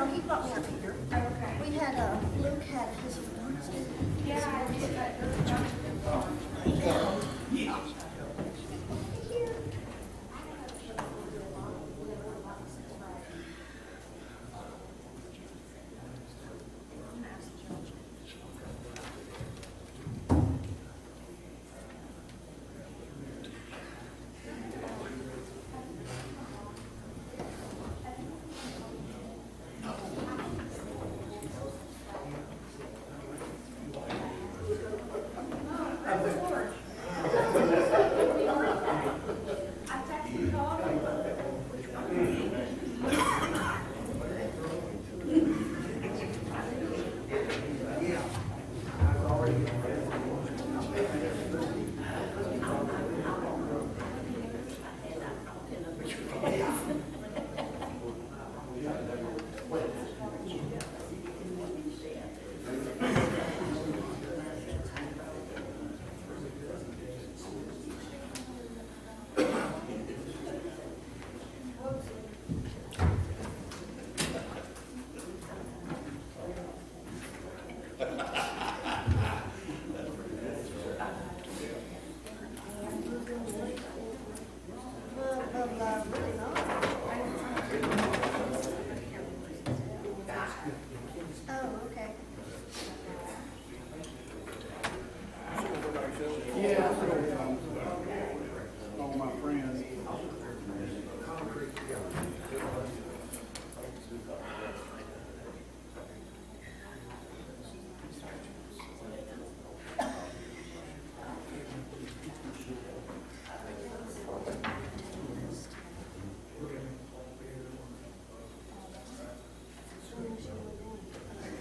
No, he brought me up here. Okay. We had, Luke had his. Yeah, I did that. Oh, okay. Yeah, all my friends.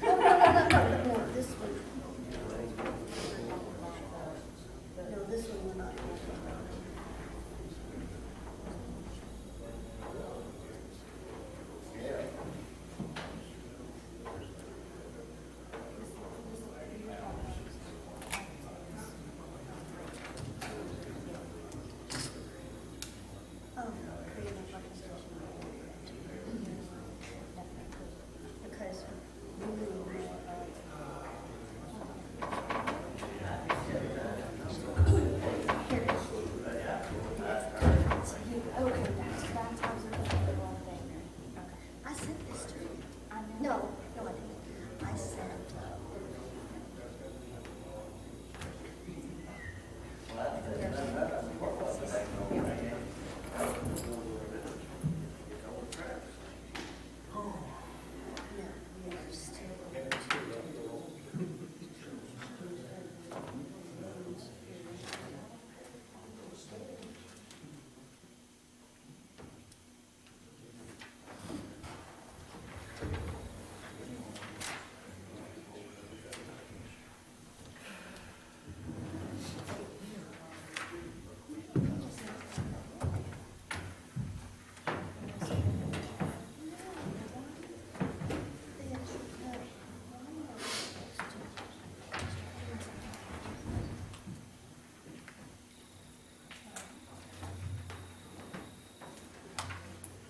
No, this one. No, this one we're not. Oh, creative legislation. Because we really know about. Here it is. Okay, that's absolutely the wrong thing. Okay. I sent this to you. I know. No, I didn't. I sent, no, we are still.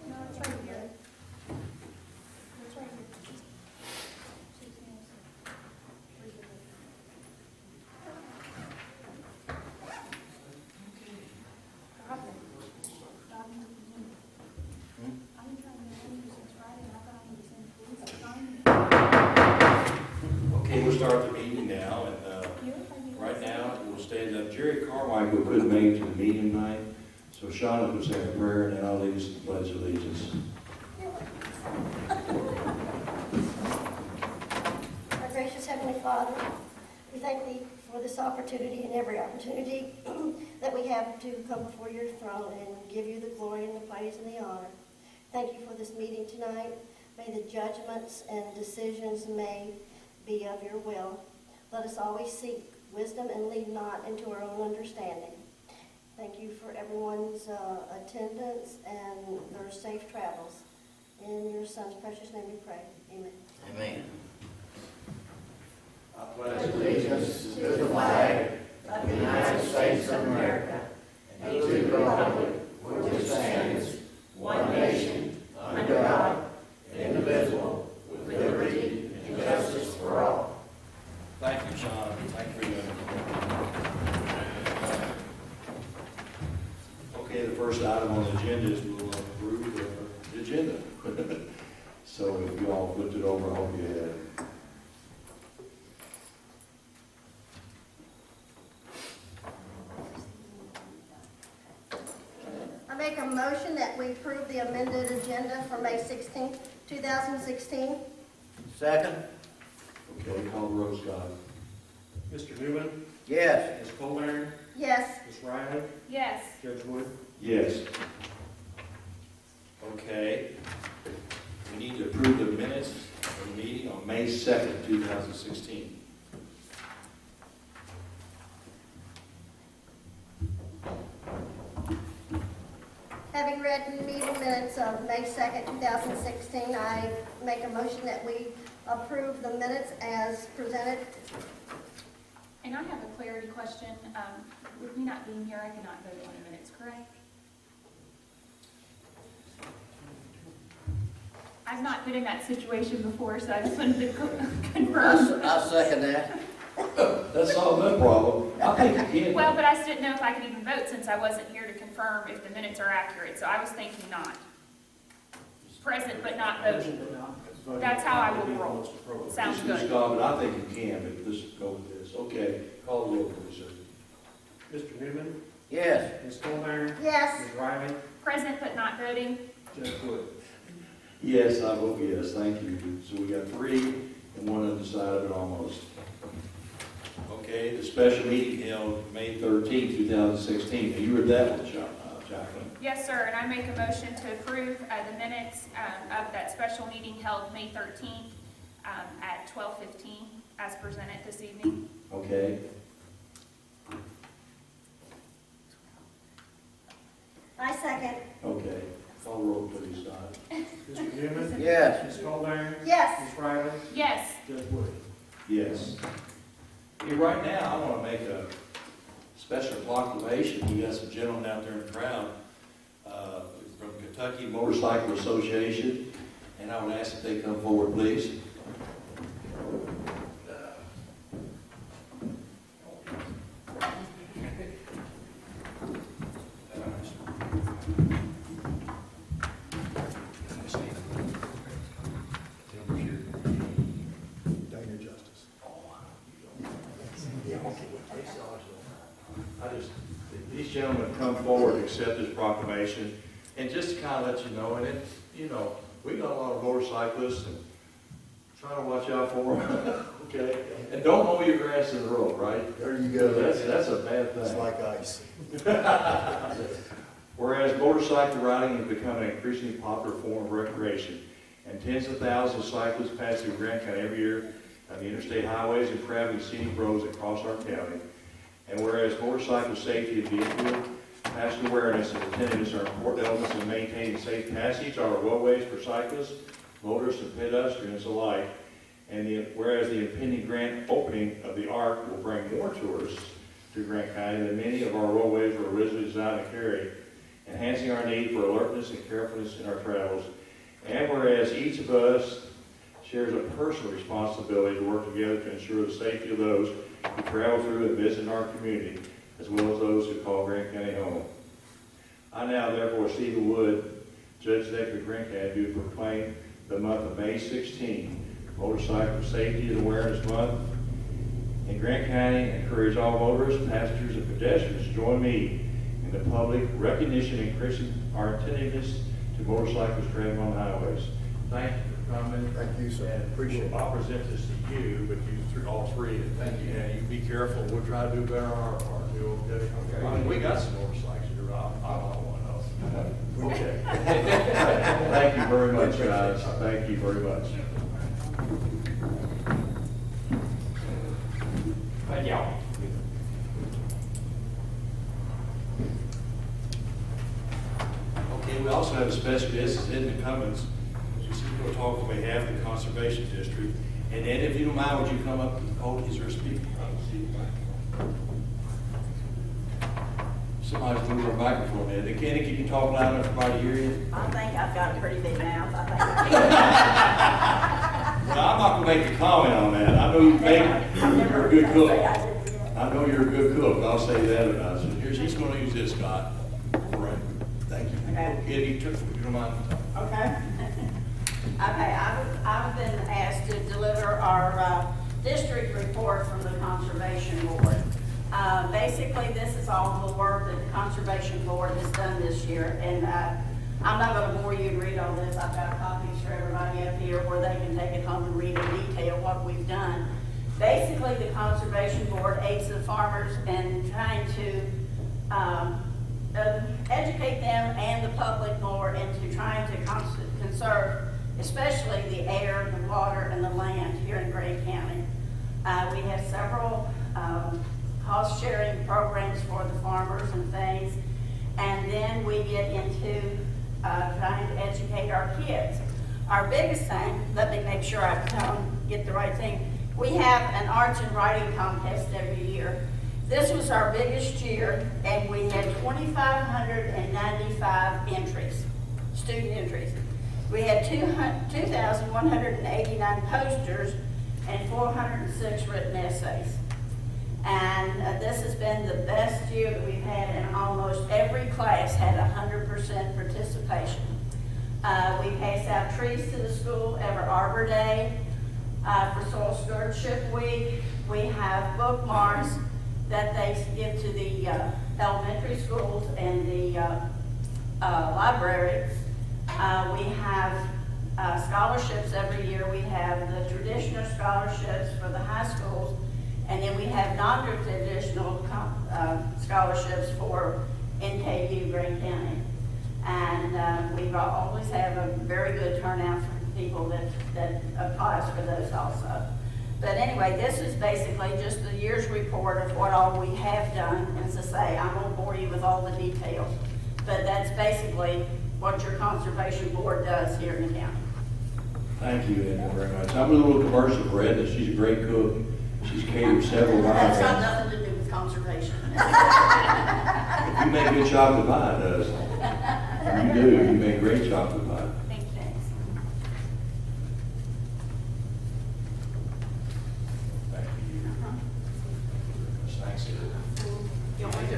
No, it's right here. It's right here. Okay, we'll start the meeting now, and right now, we'll stand up. Jerry Carmichael couldn't make it to the meeting tonight, so Shauna will say a prayer, and then I'll lead us to the pledge of allegiance. Our gracious Heavenly Father, we thank Thee for this opportunity and every opportunity that we have to come before Your throne and give You the glory and the praise and the honor. Thank You for this meeting tonight. May the judgments and decisions made be of Your will. Let us always seek wisdom and lean not into our own understanding. Thank You for everyone's attendance and their safe travels. In Your Son's precious name we pray. Amen. Amen. I pledge allegiance to the flag of the United States of America and to the republic for which stands one nation, under God, indivisible, So if you all flipped it over, I hope you had. I make a motion that we approve the amended agenda for May 16th, 2016. Second? Okay, call the roll, Scott. Mr. Newman, Yes. Ms. Colburn, Yes. Ms. Riley, Yes. Judge Wood. Yes. Okay. We need to approve the minutes of the meeting on May 2nd, 2016. Having read the meeting minutes of May 2nd, 2016, I make a motion that we approve the minutes as presented. And I have a clarity question. With me not being here, I cannot vote on the minutes, correct? I've not been in that situation before, so I just wanted to confirm. I'll second that. That solves that problem. I think you can. Well, but I just didn't know if I could even vote since I wasn't here to confirm if the minutes are accurate, so I was thinking not. Present but not voting. That's how I will roll. Sounds Mr. good. Scott, but I think you can, but let's go with this. Okay, call the roll, please, sir. Mr. Newman, Yes. Ms. Colburn, Yes. Ms. Riley, Present but not voting. Judge Wood. Yes, I vote yes, thank you. So we got 3 and 1 undecided almost. Okay, the special meeting held May 13th, 2016. Now, you were at that one, Jacqueline. Yes, sir, and I make a motion to approve the minutes of that special meeting held May 13th at 12:15 as presented this evening. Okay, I second. okay. Call the roll, please, Scott. Mr. Newman, Yes. Ms. Colburn, Yes. Ms. Riley, Yes. Judge Wood. Yes. Hey, right now, I want to make a special proclamation. We got some gentlemen out there in the crowd from Kentucky Motorcycle Association, and I would ask that they come forward, please. These gentlemen come forward to accept this proclamation, and just to kind of let you know, and it, you know, we got a lot of motorcyclists, and try to watch out for them, okay? And don't mow your grass in the road, right? There you go. That's a bad thing. It's like ice. Whereas motorcycle riding has become an increasingly popular form of recreation, and tens of thousands of cyclists pass through Grant County every year on the interstate highways and traveling scenic roads across our county. And whereas motorcycle safety and vehicle passenger awareness and attentiveness are important elements in maintaining safe passage on our roadways for cyclists, motorists, and pedestrians alike. And whereas the impending grant opening of the ARC will bring more tourists to Grant County than many of our roadways were originally designed to carry, enhancing our need for alertness and carefulness in our travels. And whereas each of us shares a personal responsibility to work together to ensure the safety of those who travel through and visit our community, as well as those who call Grant County home. I now, therefore, Stephen Wood, Judge Executive Grant County, do proclaim the month of May 16, Motorcycle Safety and Awareness Month in Grant County, and encourage all motorists, passengers, and pedestrians to join me in the public recognition and increasing our attentiveness to motorcycles traveling on highways. Thank you for coming. Thank you, sir. And Appreciate it. I'll present this to you, but you all 3, and thank you. And you be careful. We'll try to do better on our part. You okay? Okay. I mean, we got some motorcycles. I'm on one of them. Okay. Thank you very much, guys. Thank you very much. Thank y'all. Okay, we also have a special guest, is Edna Cummins. She's going to talk on behalf of the Conservation District. And Ed, if you don't mind, would you come up to the podium? Is there a speaker? Somebody's moving our microphone, Ed. Kenny, can you talk loud enough for everybody to hear you? I think I've got a pretty big mouth. I think Well, I'm not going to make a comment on that. I know you're a good cook. I know you're a good cook. I'll say that about you. He's going to use this, Scott. All right. Thank you. Okay. Ed, you don't mind. Okay. Okay, I've been asked to deliver our district report from the Conservation Board. Basically, this is all the work that the Conservation Board has done this year, and I'm not going to bore you and read all this. I've got copies for everybody up here where they can take it home and read in detail what we've done. Basically, the Conservation Board aids the farmers in trying to educate them and the public more into trying to conserve, especially the air, the water, and the land here in Grant County. We have several cost-sharing programs for the farmers and things, and then we get into trying to educate our kids. Our biggest thing, let me make sure I get the right thing, we have an arts and writing contest every year. This was our biggest year, and we had 2,595 entries, student entries. We had 2,189 posters and 406 written essays. And this has been the best year that we've had, and almost every class had 100% participation. We pass out trees to the school every Arbor Day. For Soil Stewardship Week, we have bookmarks that they give to the elementary schools and the library. We have scholarships every year. We have the traditional scholarships for the high schools, and then we have non-traditional scholarships for NKU, Grant County. And we've always have a very good turnout from people that applies for those also. But anyway, this is basically just the year's report of what all we have done. And as I say, I won't bore you with all the details, but that's basically what your Conservation Board does here in the county. Thank you, Edna, very much. I'm a little commercial for Edna. She's a great cook. She's catered several That's got wives. nothing to do with conservation. If you make good chocolate pie, it does. You do. You make great chocolate pie. Thanks. Thank you. Thanks, Edna. You want me to?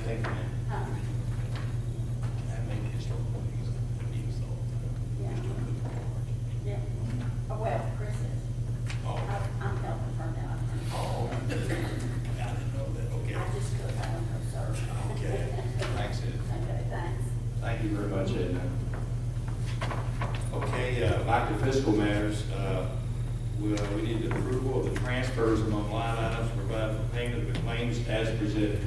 Thank you. Huh? Yeah. Oh, well, Chris is. I'm helping her now. Oh, I didn't know that. Okay. I just cook, I don't know, sir. Okay. Thanks, Ed. Okay, thanks. Thank you very much, Edna. Okay, back to fiscal matters. We need the approval of the transfers among line items to provide for payment of the claims as presented.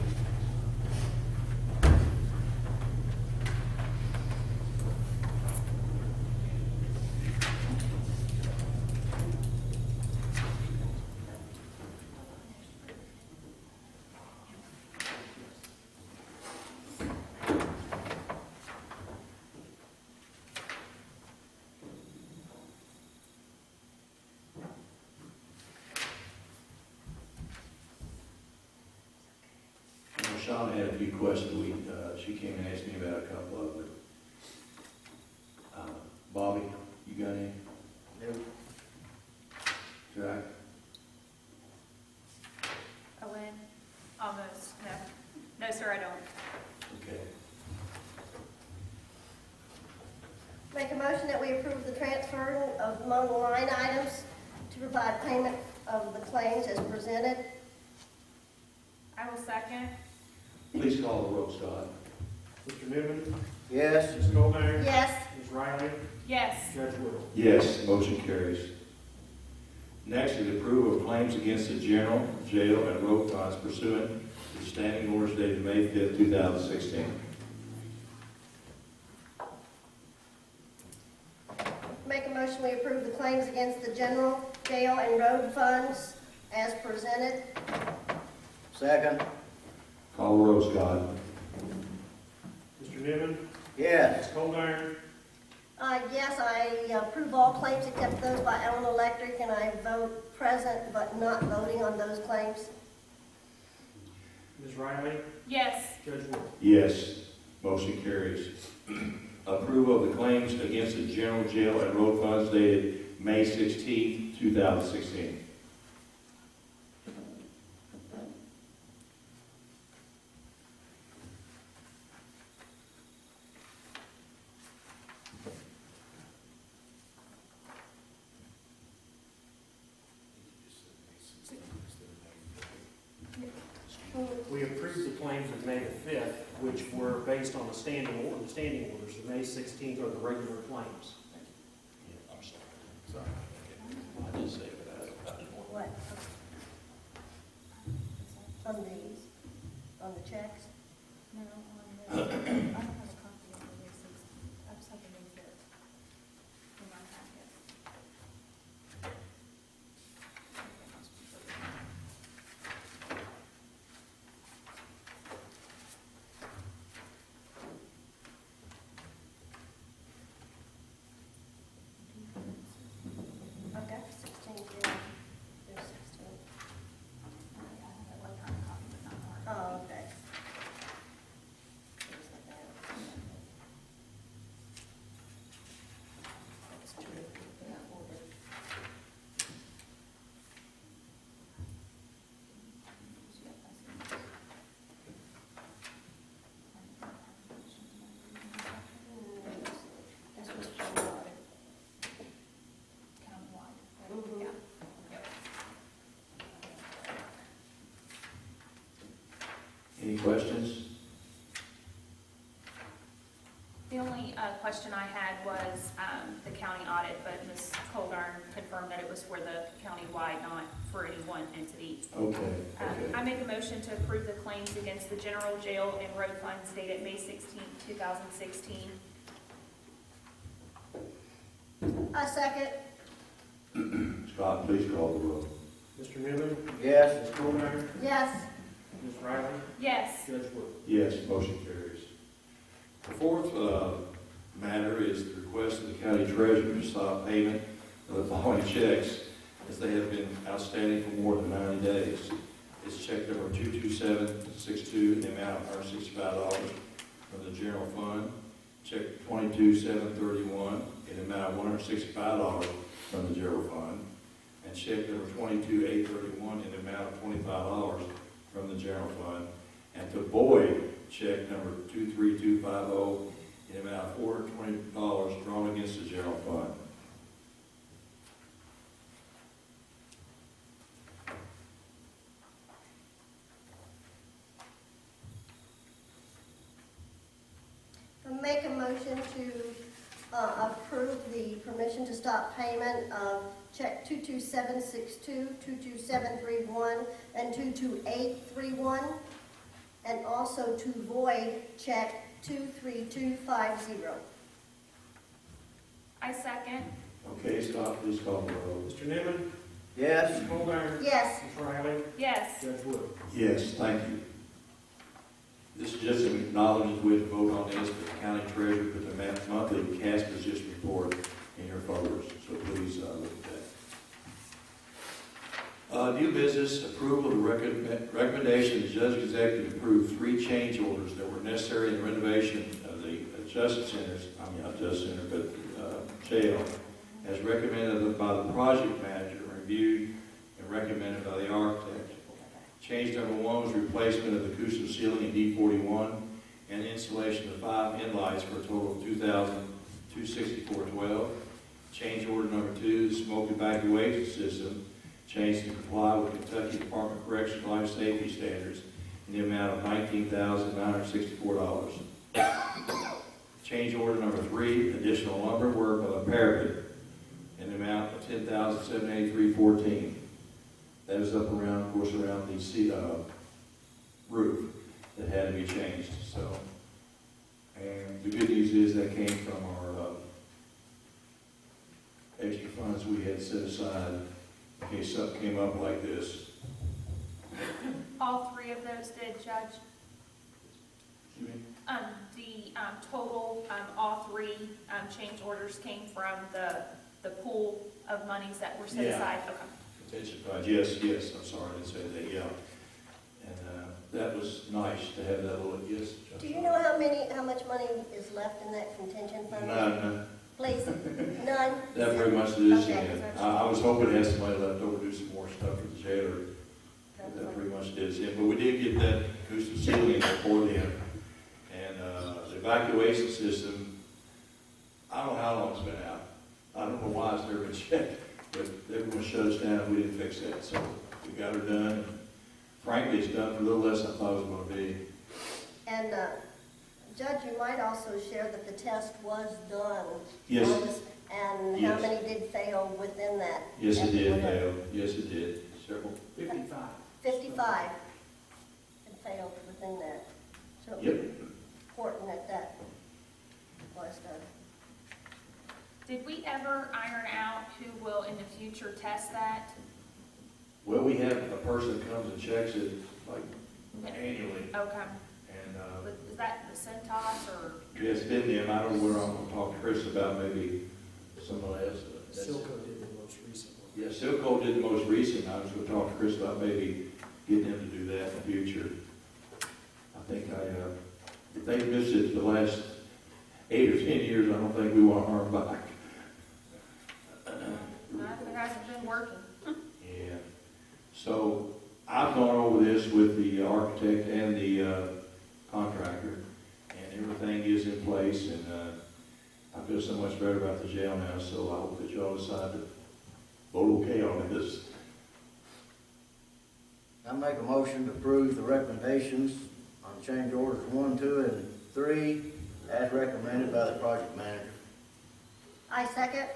Sean had a few questions. She came and asked me about a couple of them. Bobby, you got any? No. Jack? Owen? Almost, no. No, sir, I don't. Okay. Make a motion that we approve the transfer of among line items to provide payment of the claims as presented. I will second. Please call the roll, Scott. Mr. Newman, Yes. Ms. Goldberg, Yes. Ms. Riley, Yes. Judge Will. Yes, motion carries. Next is approval of claims against the general, jail, and road funds pursuant to standing orders dated May 5th, 2016. Make a motion we approve the claims against the general, jail, and road funds as presented. Second. Call the roll, Scott. Mr. Newman, Yes. Ms. Goldberg, Yes, I approve all claims except those by Allen Electric, and I vote present but not voting on those claims. Ms. Riley, Yes. Judge Will. Yes, motion carries. Approval of the claims against the general, jail, and road funds dated May 16th, 2016. May the 5th, which were based on the standing orders. The May 16th are the regular claims. Yeah, I'm sorry. I did say that. What? On these, on the checks? No, I don't have a copy of the May 16th. I just have the May 5th in my packet. I've got 16 here. There's 16. Oh, okay. There's the bad. That's true. Yeah, order. This was from audit. Countywide. Mhm. Yeah. Any questions? The only question I had was the county audit, but Ms. Colgarn confirmed that it was for the county-wide, not for any one entity. Okay, I make a motion to approve the claims against the general jail and road funds dated May 16, 2016. I second. Scott, please call the roll. Mr. Newman, Yes. Ms. Colburn, Yes. Ms. Riley, Yes. Judge Wood. Yes, motion carries. The fourth matter is the request of the county treasurer to stop payment of the following checks as they have been outstanding for more than 90 days. It's check number 22762 in the amount of $165 from the general fund. Check 22731 in the amount of $165 from the general fund. And check number 22831 in the amount of $25 from the general fund. And to void check number 23250 in the amount of $420 drawn against the general fund. I make a motion to approve the permission to stop payment of check 22762, 22731, and 22831, and also to void check 23250. I second. Okay, Scott, please call the roll. Mr. Newman, Yes. Ms. Colburn, Yes. Ms. Riley, Yes. Judge Wood. Yes, thank you. This is just an acknowledgement we have to vote on this, but the county treasurer put the monthly cash position report in your folders, so please look at that. New business, approval of the recommendation the judge executive approve 3 change orders that were necessary in the renovation of the justice centers, not justice center, but jail, as recommended by the project manager, reviewed and recommended by the architect. Change number 1 was replacement of the acoustic ceiling in D41 and installation of 5 end lights for a total of $2,264.12. Change order number 2, the smoke evacuation system, changed to comply with Kentucky Department of Corrections life safety standards in the amount of $19,964. Change order number 3, additional lumber work on the parapet in the amount of $10,783.14. That is up around, of course, around the roof that had to be changed. So, and the good news is that came from our extra funds we had set aside in case something came up like this. All 3 of those did, Judge. Excuse me? The total, all 3 change orders came from the pool of monies that were set Yeah. aside. Okay. Pension fund, yes, I'm sorry, I didn't say that, yeah. And that was nice to have that little, yes. Judge. Do you know how much money is left in that contingent fund? None. Please, none? That very much is, Okay. yeah. I was hoping to have somebody left over to do some more stuff for the jailer. That pretty much is it. But we did get that acoustic ceiling in before then. And the evacuation system, I don't know how long it's been out. I don't know why it's never been checked. But everyone shut us down and we didn't fix that. So we got her done. Frankly, it's done for a little less than I thought it was going to be. And Judge, you might also share that the test was done. Yes. on this, and how Yes. many did fail within that? Yes, it did, estimate? Dale. Yes, it did. Several. 55. 55 had failed within that. So Yep. important that was done. Did we ever iron out who will in the future test that? Well, we have a person that comes and checks it like annually, Okay. and, Is that the Centos or? it's been them. I don't know where I'm gonna talk to Chris about, maybe someone else. Silco did the most recent one. Yeah, Silco did the most recent. I was gonna talk to Chris about maybe getting him to do that in the future. I think if they've missed it the last 8 or 10 years, I don't think we want to harm back. It hasn't been working. Yeah. So I've gone over this with the architect and the contractor, and everything is in place, and I feel so much better about the jail now, so I hope that y'all decide to vote okay on this. I make a motion to approve the recommendations on change orders 1, 2, and 3 as recommended by the project manager. I second.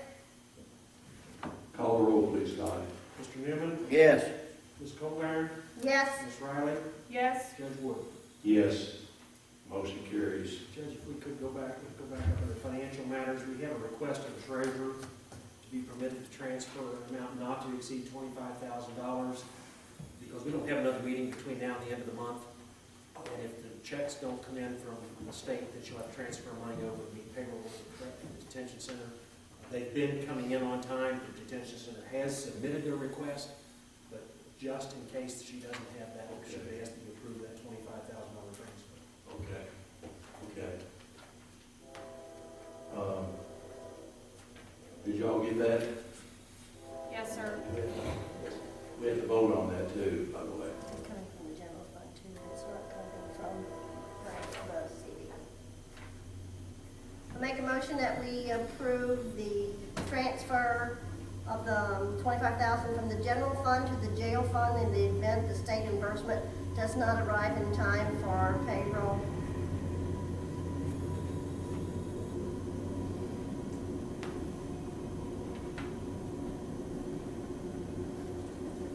Call the roll, please, Scotty. Mr. Newman, Yes. Ms. Colburn, Yes. Ms. Riley, Yes. Judge Wood. Yes. Motion carries. Judge, if we could go back up to the financial matters, we have a request of the treasurer to be permitted to transfer an amount not to exceed $25,000, because we don't have another meeting between now and the end of the month. And if the checks don't come in from the state, that you'll have to transfer money over to the payroll of the detention center. They've been coming in on time. The detention center has submitted their request, but just in case she doesn't have that, she has to approve that $25,000 transfer. Okay. Okay. Did y'all get that? Yes, sir. We have to vote on that too, by the way. It's coming from the general fund too, it's not coming from the city. I make a motion that we approve the transfer of the $25,000 from the general fund to the jail fund in the event the state reimbursement does not arrive in time for our payroll.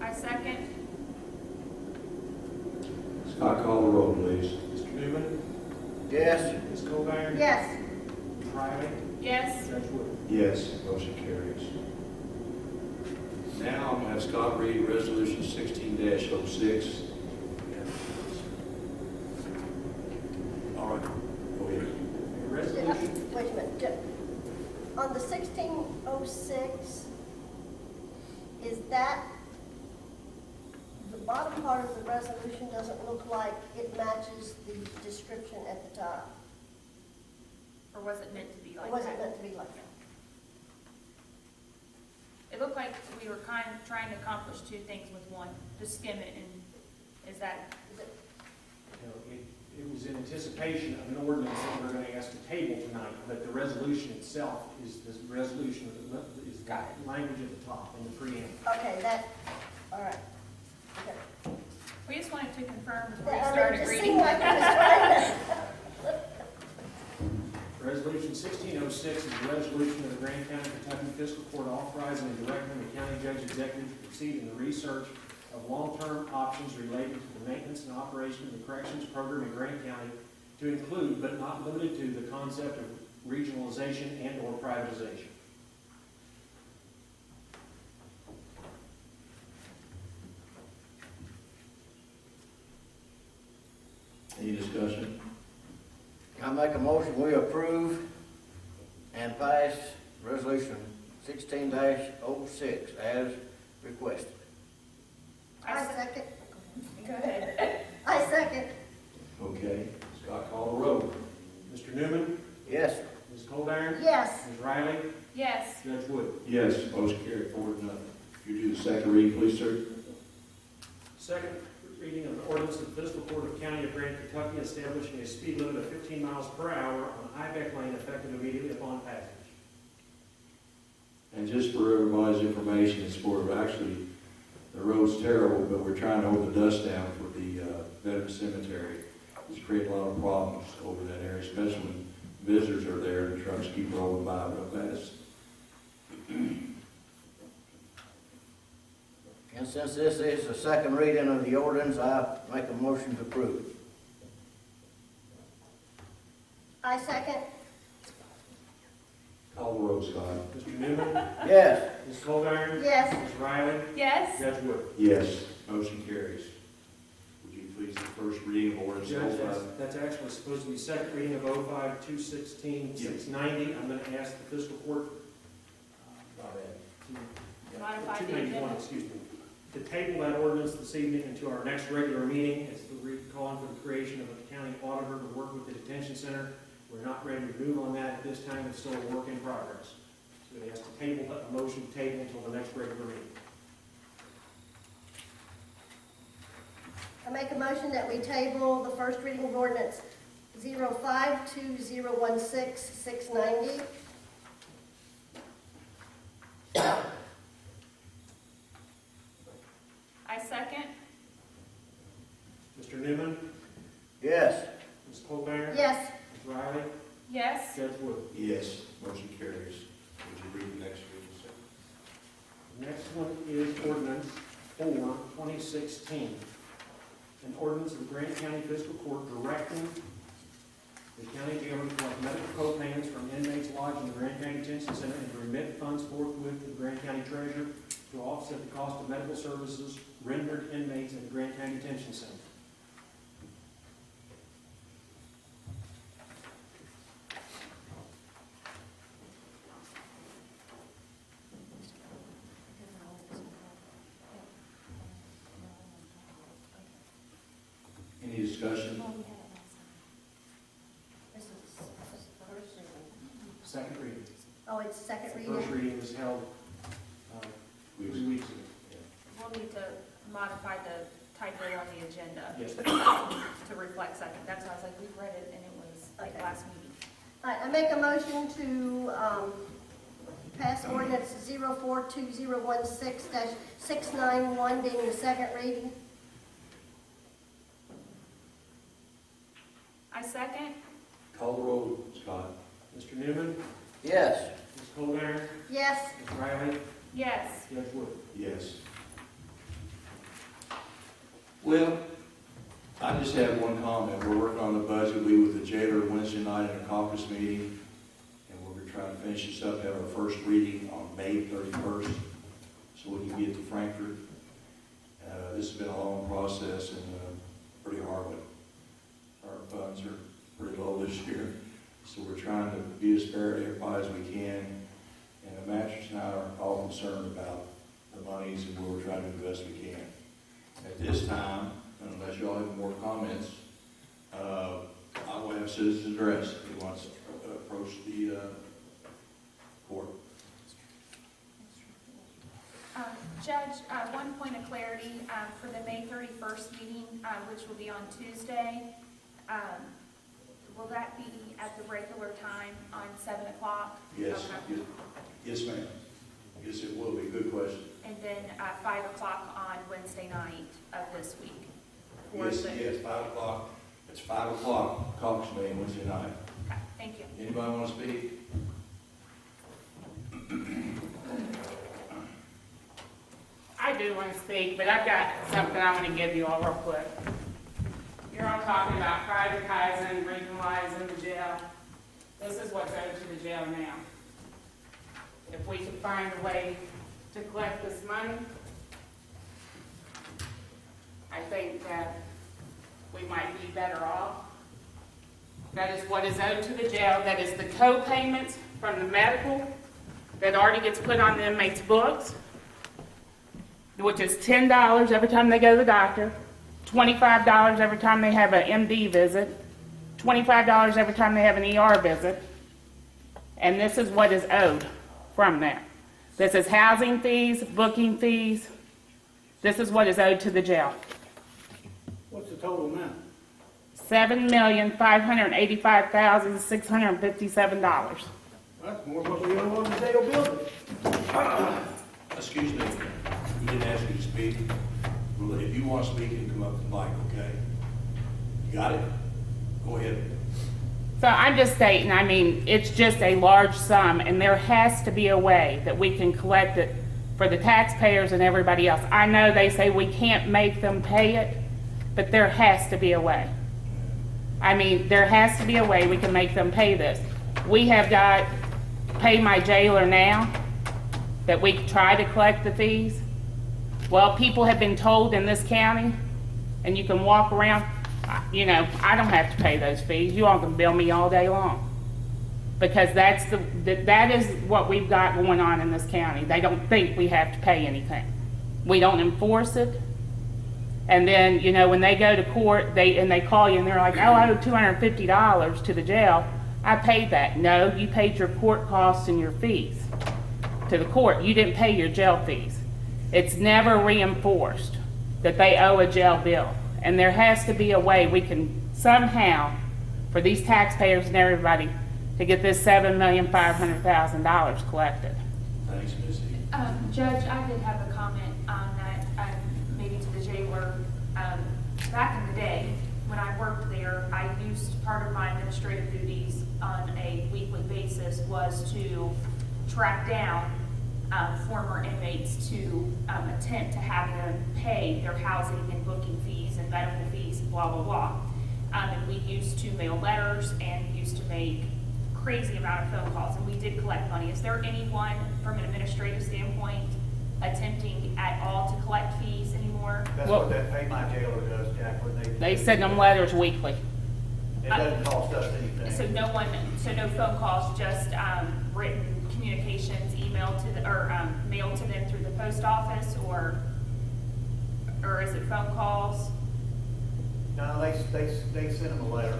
I second. Scott, call the roll, please. Mr. Newman, Yes. Ms. Colburn, Yes. Ms. Riley, Yes. Judge Wood. Yes, motion carries. Now I'm going to have Scott read Resolution 16-06. All right, go ahead. Resolution, Wait a minute. On the 1606, is that, the bottom part of the resolution doesn't look like it matches the description at the top. Or was it meant to be like Or was it that? meant to be like that? It looked like we were trying to accomplish two things with one, to skim it, and is that, Is it- you know, it was in anticipation of an ordinance that we're going to ask to table tonight, but the resolution itself is the resolution is Got language at the top in the preamble. Okay, that, all right. Okay. we just wanted to confirm before you I mean, started it just reading. seemed like I was trying to. Resolution 1606 is a resolution of the Grant County, Kentucky Fiscal Court authorizing and directing the county judge executive to proceed in the research of long-term options related to the maintenance and operation of the corrections program in Grant County to include, but not limited to, the concept of regionalization and/or privatization. Any discussion? I make a motion, we approve and pass resolution 16-06 as requested. I second. Go ahead. I second. Okay, Scott, call the roll. Mr. Newman, Yes. Ms. Colburn, Yes. Ms. Riley, Yes. Judge Wood. Yes, motion carried, 4-0. You do the second reading, please, sir. Second reading of the ordinance of the Fiscal Court of County of Grant, Kentucky, establishing a speed limit of 15 miles per hour on Ibeck Lane effective immediately upon passage. And just for everybody's information, it's for actually, the road's terrible, but we're trying to hold the dust down for the Veteran Cemetery. It's creating a lot of problems over that area, especially when visitors are there and the trucks keep rolling by real fast. And since this is the second reading of the ordinance, I make a motion to approve. I second. Call the roll, Scott. Mr. Newman? Yes. Ms. Colburn? Yes. Ms. Riley? Yes. Judge Wood? Yes, motion carries. Would you please the first reading of ordinance Judge, 05? that's actually supposed to be second reading of 05-216-690. I'm going to ask the fiscal court, Modify the 291, agenda. excuse me, to table that ordinance this evening until our next regular meeting. It's calling for the creation of a county auditor to work with the detention center. We're not ready to move on that at this time. It's still a work in progress. So it has to table, a motion to table until the next regular meeting. I make a motion that we table the first reading of ordinance 05-2016690. I second. Mr. Newman? Yes. Ms. Colburn? Yes. Ms. Riley? Yes. Judge Wood? Yes, motion carries. Would you read the next reading, sir? The next one is ordinance 4-2016. An ordinance of the Grant County Fiscal Court directing the county jailer to collect medical co-payments from inmates lodged in the Grant County Detention Center and to remit funds forthwith to the Grant County Treasurer to offset the cost of medical services rendered inmates at the Grant County Detention Center. Any discussion? This is first reading. Second reading. Oh, it's second The reading? first reading was held 3 weeks ago. We'll need to modify the typo on the agenda Yes. to reflect second. That's why I was like, we've read it and it was like Okay. last meeting. All right, I make a motion to pass ordinance 04-2016-691 being the second reading. I second. Call the roll, Scott. Mr. Newman? Yes. Ms. Colburn? Yes. Ms. Riley? Yes. Judge Wood? Yes. Well, I just have one comment. We're working on the budget. We with the jailer Wednesday night in a caucus meeting, and we're going to try to finish this up, have our first reading on May 31st, so we can get to Frankfurt. This has been a long process and pretty hard one. Our funds are pretty low this year, so we're trying to be as fair to everybody as we can. And the masters and I are all concerned about the monies and where we're trying to do the best we can. At this time, unless y'all have more comments, I will have citizens address if he wants to approach the court. Judge, one point of clarity, for the May 31st meeting, which will be on Tuesday, will that be at the regular time on 7 o'clock? Yes, Okay. yes, ma'am. Yes, it will be. Good question. And then 5 o'clock on Wednesday night of this week? for Yes, the- yes, 5 o'clock. It's 5 o'clock, caucus meeting Wednesday night. Okay, thank you. Anybody want to speak? I do want to speak, but I've got something I want to give you all real quick. You're all talking about privatizing, regionalizing the jail. This is what's owed to the jail now. If we could find a way to collect this money, I think that we might be better off. That is what is owed to the jail. That is the co-payments from the medical that already gets put on the inmates' books, which is $10 every time they go to the doctor, $25 every time they have an MD visit, $25 every time they have an ER visit, and this is what is owed from that. This is housing fees, booking fees. This is what is owed to the jail. What's the total amount? $7,585,657. That's more than what we owe on the jail building. Excuse me, we didn't ask you to speak. Well, if you want to speak, you can come up to the mic, okay? You got it? Go ahead. So I'm just stating, I mean, it's just a large sum, and there has to be a way that we can collect it for the taxpayers and everybody else. I know they say we can't make them pay it, but there has to be a way. I mean, there has to be a way we can make them pay this. We have got Pay My Jailer now, that we try to collect the fees. Well, people have been told in this county, and you can walk around, you know, I don't have to pay those fees. You all can bill me all day long. Because that is what we've got going on in this county. They don't think we have to pay anything. We don't enforce it. And then, you know, when they go to court, they call you and they're like, oh, I owe $250 to the jail. I paid that. No, you paid your court costs and your fees to the court. You didn't pay your jail fees. It's never reinforced that they owe a jail bill. And there has to be a way we can somehow, for these taxpayers and everybody, to get this $7,500,000 collected. Thanks, Missy. Judge, I did have a comment on that, maybe to the jailer. Back in the day, when I worked there, I used part of my administrative duties on a weekly basis was to track down former inmates to attempt to have them pay their housing and booking fees and medical fees and blah, blah, blah. And we used to mail letters and used to make crazy amount of phone calls, and we did collect money. Is there anyone from an administrative standpoint attempting at all to collect fees anymore? That's Well, what that Pay My Jailer does, Jacqueline. They send them letters weekly. It doesn't cost us anything. So no phone calls, just written communications, emailed to mailed to them through the post office, or is it phone calls? No, they send them a letter.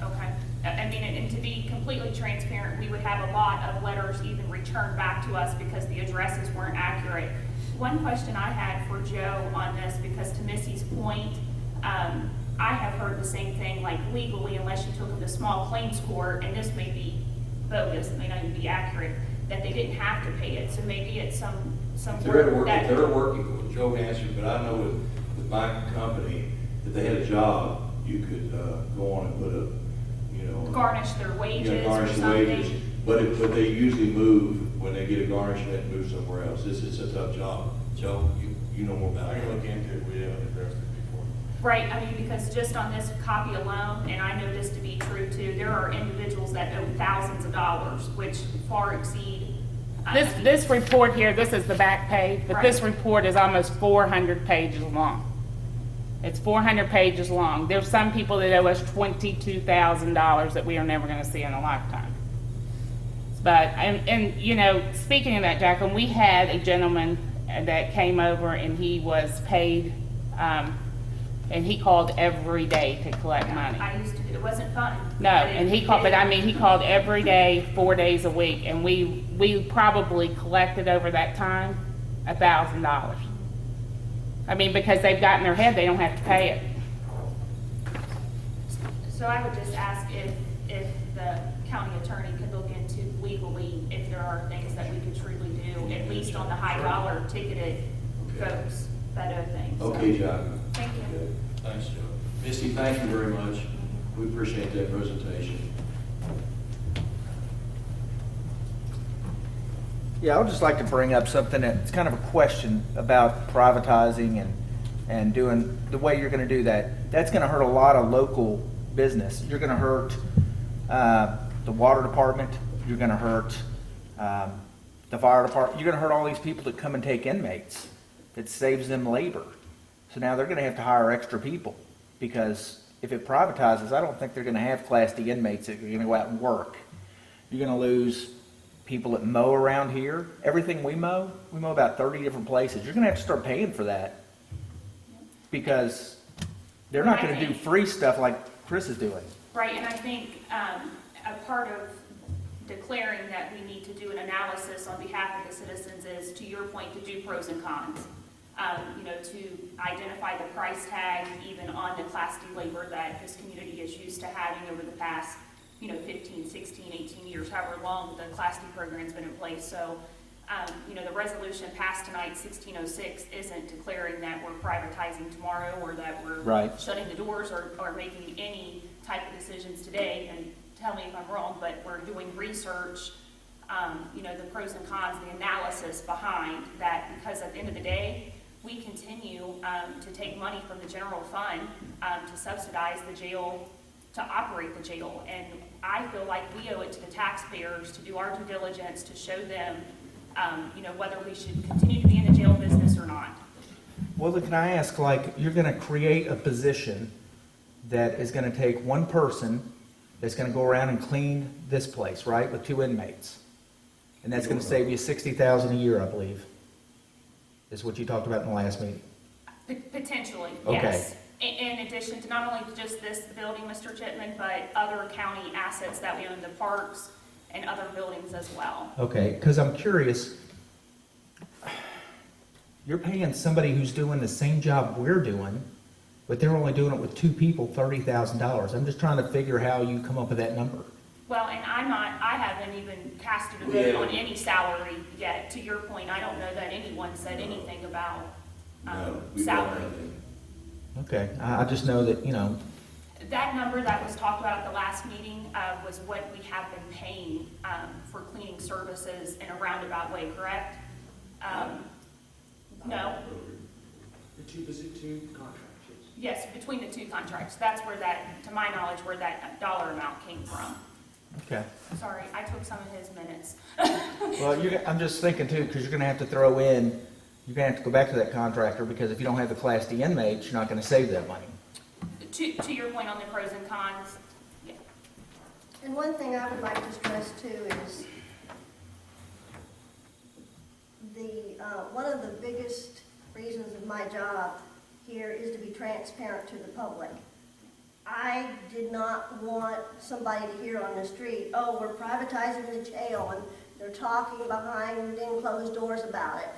Okay. I mean, and to be completely transparent, we would have a lot of letters even returned back to us because the addresses weren't accurate. One question I had for Joe on this, because to Missy's point, I have heard the same thing, like legally, unless you took them to small claims court, and this may be bogus, it may not even be accurate, that they didn't have to pay it. So maybe it's some work that. They're working with Joe answered, but I know with my company, if they had a job, you could go on and put a, you know. Garnish their wages or Garnish the something. wages, but they usually move, when they get a garnishment, and move somewhere else. This is a tough job. Joe, you know more about it. I can look into it, we haven't addressed it before. Right, I mean, because just on this copy alone, and I know this to be true too, there are individuals that owe thousands of dollars, which far exceed. This report here, this is the back page, but this report is almost 400 pages long. It's 400 pages long. There's some people that owe us $22,000 that we are never going to see in a lifetime. But, and you know, speaking of that, Jacqueline, we had a gentleman that came over and he was paid, and he called every day to collect money. I used to, it wasn't fun. No, and he called, but I mean, he called every day, 4 days a week, and we probably collected over that time $1,000. I mean, because they've got in their head they don't have to pay it. So I would just ask if the county attorney could look into legally if there are things that we could truly do, at least on the high dollar ticketed folks that owe things. So, Okay, John. thank you. Okay. Thanks, Joe. Misty, thank you very much. We appreciate that presentation. Yeah, I would just like to bring up something that's kind of a question about privatizing and doing the way you're going to do that. That's going to hurt a lot of local business. You're going to hurt the water department. You're going to hurt the fire department. You're going to hurt all these people that come and take inmates. It saves them labor. So now they're going to have to hire extra people, because if it privatizes, I don't think they're going to have Class D inmates that are going to go out and work. You're going to lose people that mow around here. Everything we mow about 30 different places. You're going to have to start paying for that, because they're not going to do free stuff like Chris is doing. Right, and I think a part of declaring that we need to do an analysis on behalf of the citizens is, to your point, to do pros and cons. You know, to identify the price tag even on the Class D labor that this community is used to having over the past, 15, 16, 18 years, however long the Class D program's been in place. So, the resolution passed tonight, 1606, isn't declaring that we're privatizing tomorrow or that we're shutting the doors or making any type of decisions today, and tell me if I'm wrong, but we're doing research, you know, the pros and cons, the analysis behind that, because at the end of the day, we continue to take money from the general fund to subsidize the jail, to operate the jail. And I feel like we owe it to the taxpayers to do our due diligence, to show them, you know, whether we should continue to be in the jail business or not. Well, then can I ask, like, you're gonna create a position that is gonna take one person that's gonna go around and clean this place, right, with 2 inmates? And that's gonna save you $60,000 a year, I believe, is what you talked about in the last meeting. Potentially, Okay. yes. In addition to not only just this building, Mr. Chipman, but other county assets that we own, the parks and other buildings as well. Okay, because I'm curious, you're paying somebody who's doing the same job we're doing, but they're only doing it with 2 people, $30,000. I'm just trying to figure how you come up with that number. Well, and I haven't even casted a vote on any salary yet. To your point, I don't know that anyone said anything about salary. Okay, I just know that, you know, That number that was talked about at the last meeting was what we have been paying for cleaning services in a roundabout way, correct? No? The two contracts, Yes, between the 2 contracts. That's where that, to my knowledge, where that dollar amount came from. okay. Sorry, I took some of his minutes. Well, I'm just thinking too, because you're gonna have to throw in, you're gonna have to go back to that contractor, because if you don't have the Class D inmates, you're not gonna save that money. To your point on the pros and cons, yeah. And one thing I would like to stress too is one of the biggest reasons of my job here is to be transparent to the public. I did not want somebody to hear on the street, oh, we're privatizing the jail, and they're talking behind closed doors about it.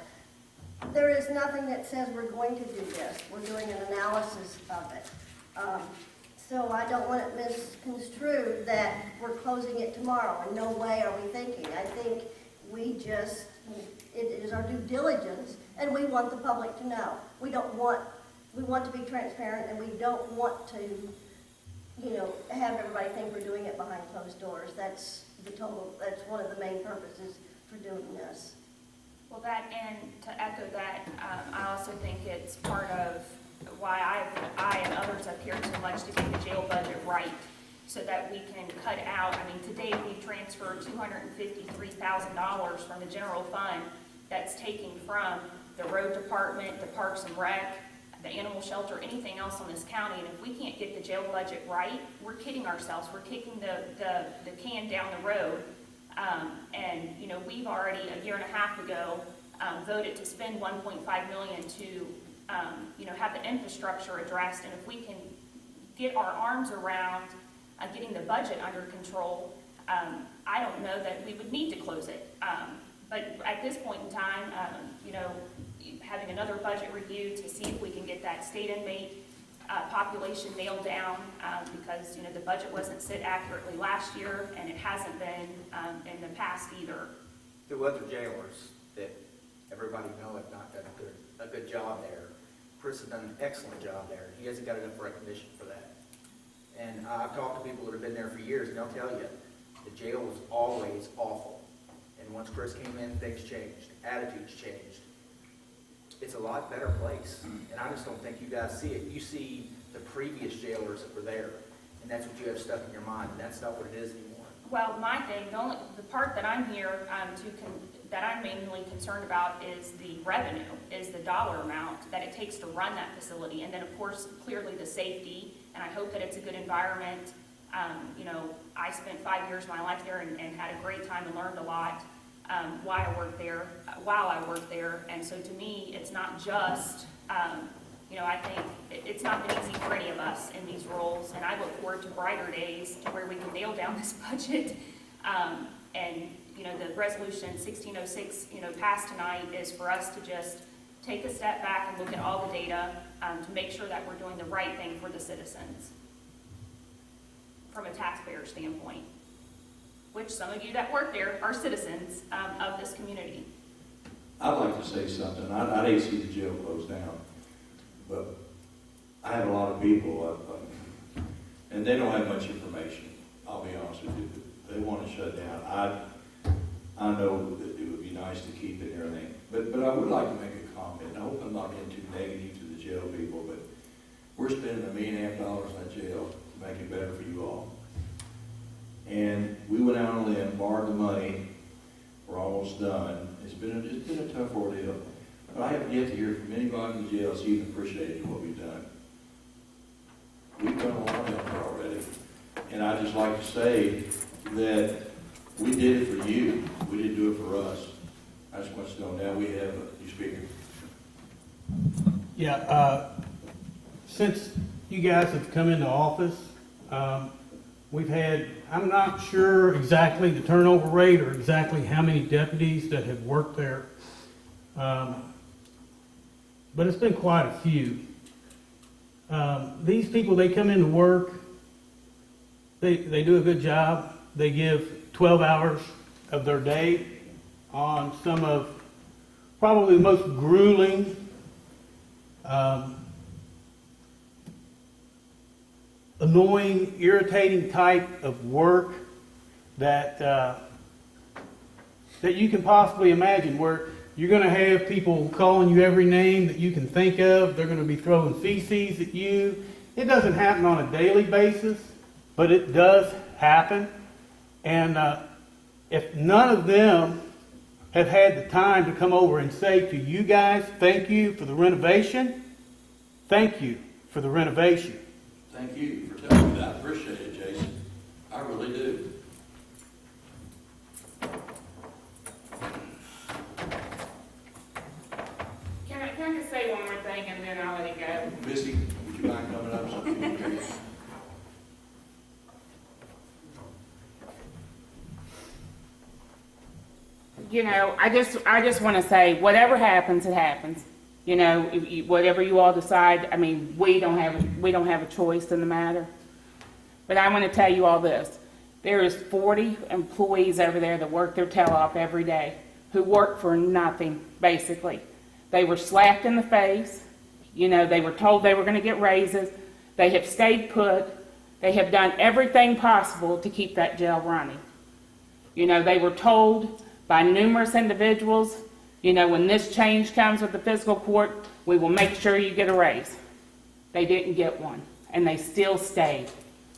There is nothing that says we're going to do this. We're doing an analysis of it. So I don't want it misconstrued that we're closing it tomorrow. In no way are we thinking. I think it is our due diligence, and we want the public to know. We want to be transparent, and we don't want to, you know, have everybody think we're doing it behind closed doors. That's one of the main purposes for doing this. Well, that, and to echo that, I also think it's part of why I and others have cared so much to get the jail budget right, so that we can cut out, I mean, today we transferred $253,000 from the general fund that's taking from the road department, the parks and rec, the animal shelter, anything else on this county. And if we can't get the jail budget right, we're kidding ourselves. We're kicking the can down the road. And, you know, we've already, a year and a half ago, voted to spend $1.5 million to, you know, have the infrastructure addressed. And if we can get our arms around getting the budget under control, I don't know that we would need to close it. But at this point in time, you know, having another budget review to see if we can get that state inmate population nailed down, because, you know, the budget wasn't set accurately last year, and it hasn't been in the past either. The other jailers that everybody know have not done a good job there. Chris has done an excellent job there. He hasn't got enough recognition for that. And I've talked to people that have been there for years, and they'll tell you, the jail was always awful. And once Chris came in, things changed, attitudes changed. It's a lot better place, and I just don't think you guys see it. You see the previous jailers that were there, and that's what you have stuck in your mind, and that's not what it is anymore. Well, my thing, the part that I'm here that I'm mainly concerned about is the revenue, is the dollar amount that it takes to run that facility, and then of course clearly the safety. And I hope that it's a good environment. You know, I spent 5 years of my life there and had a great time and learned a lot while I worked there. And so to me, it's not just, you know, I think it's not been easy for any of us in these roles. And I look forward to brighter days to where we can nail down this budget. And, you know, the resolution 1606, you know, passed tonight is for us to just take a step back and look at all the data to make sure that we're doing the right thing for the citizens from a taxpayer standpoint, which some of you that work there are citizens of this community. I'd like to say something. I hate to see the jail closed down, but I have a lot of people. And they don't have much information, I'll be honest with you. They want to shut down. I know that it would be nice to keep it and everything, but I would like to make a comment. I hope I'm not being too negative to the jail people, but we're spending $1.5 million in that jail to make it better for you all. And we went out on a limb, borrowed the money, we're almost done. It's been a tough ordeal. But I have yet to hear from anybody in the jail that's even appreciated what we've done. We've done a lot of help already. And I just like to say that we did it for you. We didn't do it for us. I just want you to know now we have a new speaker. Yeah, since you guys have come into office, we've had, I'm not sure exactly the turnover rate or exactly how many deputies that have worked there. But it's been quite a few. These people, they come into work, they do a good job. They give 12 hours of their day on some of probably the most grueling, annoying, irritating type of work that that you can possibly imagine, where you're going to have people calling you every name that you can think of. They're going to be throwing feces at you. It doesn't happen on a daily basis, but it does happen. And if none of them have had the time to come over and say to you guys, thank you for the renovation, thank you for the renovation. Thank you for telling me that. I appreciate it, Jason. I really do. Can I just say one more thing and then I'll let it go? Missy, would you mind coming up? You know, I just want to say, whatever happens, it happens. You know, whatever you all decide. I mean, we don't have a choice in the matter. But I want to tell you all this: there is 40 employees over there that work their tail off every day, who work for nothing, basically. They were slapped in the face. You know, they were told they were going to get raises. They have stayed put. They have done everything possible to keep that jail running. You know, they were told by numerous individuals, you know, when this change comes with the fiscal court, we will make sure you get a raise. They didn't get one, and they still stayed.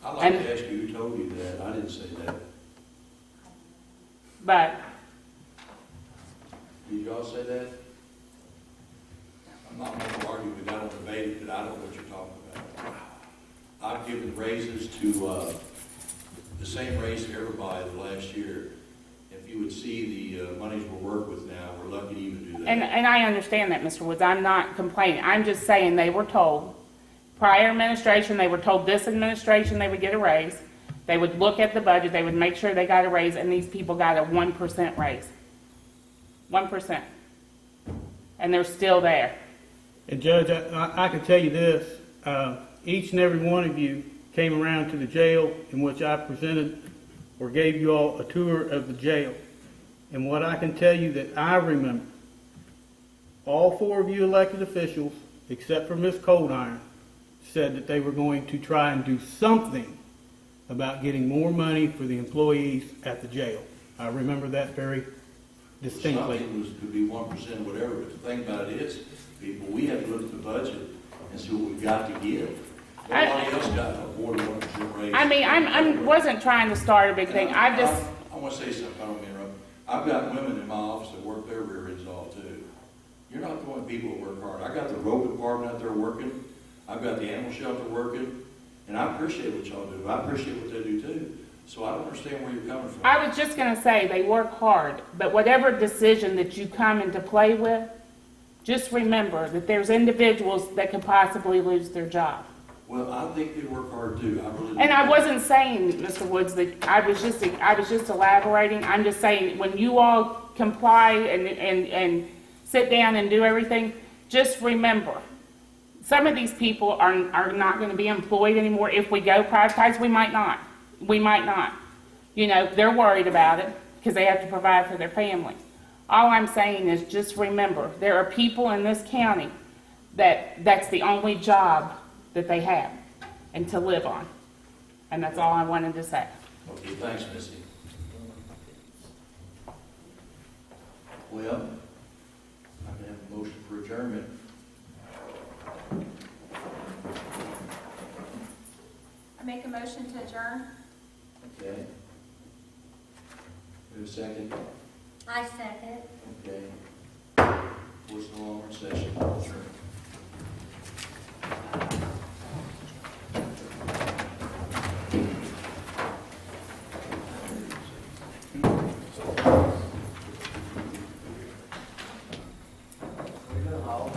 I'd like to ask you who told you that. I didn't say that. But Did y'all say that? I'm not going to argue with that, I don't debate it, but I don't know what you're talking about. I've given raises to, the same raise to everybody the last year. If you would see the monies we work with now, we're lucky to even do that. and I understand that, Mr. Woods. I'm not complaining. I'm just saying they were told, prior administration, they were told this administration they would get a raise. They would look at the budget, they would make sure they got a raise, and these people got a 1% raise. 1%. And they're still there. And Judge, I can tell you this, each and every one of you came around to the jail in which I presented or gave you all a tour of the jail. And what I can tell you that I remember, all 4 of you elected officials, except for Ms. Coldiron, said that they were going to try and do something about getting more money for the employees at the jail. I remember that very distinctly. Something could be 1%, whatever, but the thing about it is, people, we have to look at the budget and see what we've got to give. Nobody else got a more than 1% raise. I mean, I wasn't trying to start a big thing. I want to say something, I don't mean to interrupt. I've got women in my office that work their rear ends off too. You're not the only people that work hard. I got the road department out there working. I've got the animal shelter working. And I appreciate what y'all do. I appreciate what they do too. So I don't understand where you're coming from. I was just going to say they work hard, but whatever decision that you come into play with, just remember that there's individuals that could possibly lose their job. Well, I think they work hard too. I really do. And I wasn't saying, Mr. Woods, that I was just elaborating. I'm just saying when you all comply and sit down and do everything, just remember, some of these people are not going to be employed anymore. If we go privatize, we might not. We might not. You know, they're worried about it because they have to provide for their families. All I'm saying is just remember, there are people in this county that's the only job that they have and to live on. And that's all I wanted to say. Okay, thanks, Missy. Well, I can have a motion for adjournment. I make a motion to adjourn. Okay. We have a second? I second. Okay. What's the long session? Sure. We're gonna haul.